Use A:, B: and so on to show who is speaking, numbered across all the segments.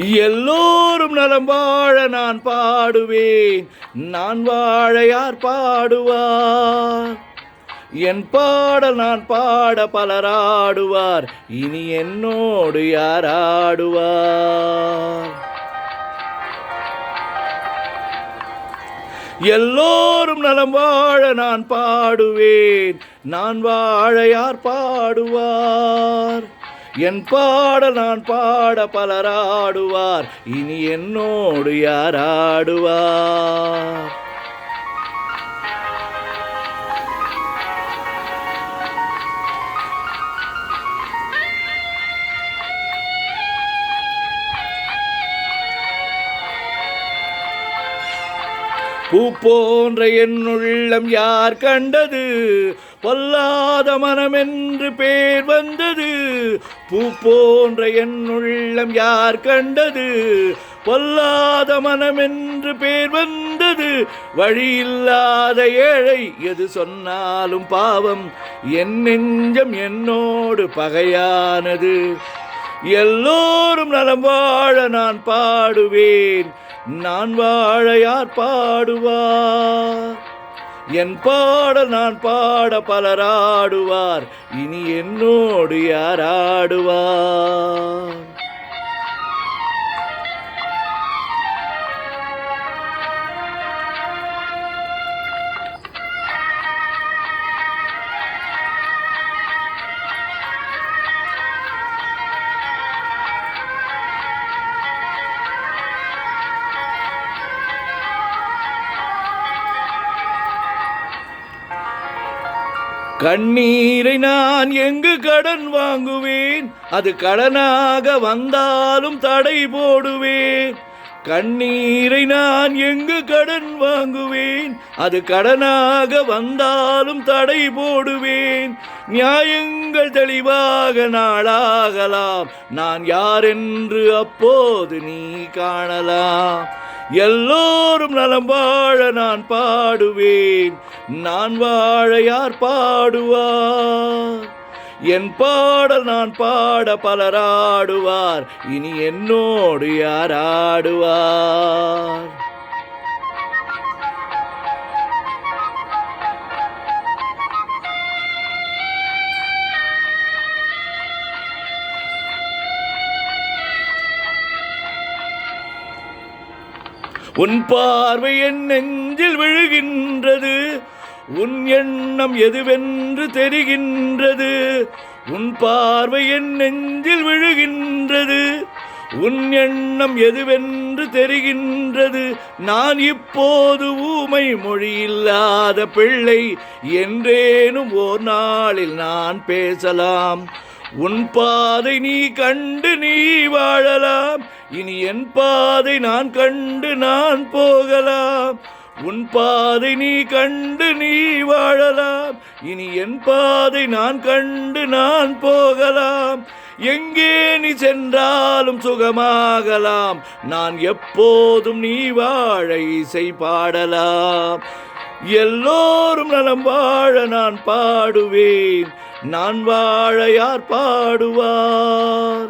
A: எல்லோரும் நலம் வாழ நான் பாடுவேன், நான் வாழ யார் பாடுவார்? என் பாடல் நான் பாட பலராடுவார், இனி என்னோடு யார் ஆடுவார்? எல்லோரும் நலம் வாழ நான் பாடுவேன், நான் வாழ யார் பாடுவார்? என் பாடல் நான் பாட பலராடுவார், இனி என்னோடு யார் ஆடுவார்? பூ போன்ற என் உள்ளம் யார் கண்டது? பொல்லாத மனமென்று பேர் வந்தது. பூ போன்ற என் உள்ளம் யார் கண்டது? பொல்லாத மனமென்று பேர் வந்தது. வழியில்லாத ஏழை எது சொன்னாலும் பாவம், என் நெஞ்சம் என்னோடு பகையானது. எல்லோரும் நலம் வாழ நான் பாடுவேன், நான் வாழ யார் பாடுவார்? என் பாடல் நான் பாட பலராடுவார், இனி என்னோடு யார் ஆடுவார்? கண்ணீரை நான் எங்கு கடன் வாங்குவேன்? அது கடனாக வந்தாலும் தடை போடுவேன். கண்ணீரை நான் எங்கு கடன் வாங்குவேன்? அது கடனாக வந்தாலும் தடை போடுவேன். நியாயங்கள் தெளிவாக நாளாகலாம், நான் யாரென்று அப்போது நீ காணலாம். எல்லோரும் நலம் வாழ நான் பாடுவேன், நான் வாழ யார் பாடுவார்? என் பாடல் நான் பாட பலராடுவார், இனி என்னோடு யார் ஆடுவார்? உன் பார்வை என் நெஞ்சில் விழுகின்றது, உன் எண்ணம் எதுவென்று தெரிகின்றது. உன் பார்வை என் நெஞ்சில் விழுகின்றது, உன் எண்ணம் எதுவென்று தெரிகின்றது. நான் இப்போது ஊமை மொழியில்லாத பிள்ளை, என்றேனும் ஓர் நாளில் நான் பேசலாம். உன் பாதை நீ கண்டு நீ வாழலாம், இனி என் பாதை நான் கண்டு நான் போகலாம். உன் பாதை நீ கண்டு நீ வாழலாம், இனி என் பாதை நான் கண்டு நான் போகலாம். எங்கே நீ சென்றாலும் சுகமாகலாம், நான் எப்போதும் நீ வாழ இசை பாடலாம். எல்லோரும் நலம் வாழ நான் பாடுவேன், நான் வாழ யார் பாடுவார்?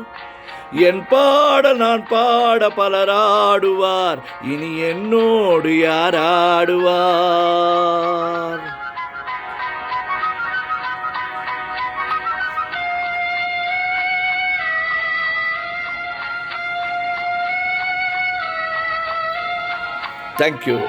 A: என் பாடல் நான் பாட பலராடுவார், இனி என்னோடு யார் ஆடுவார்? Thank you.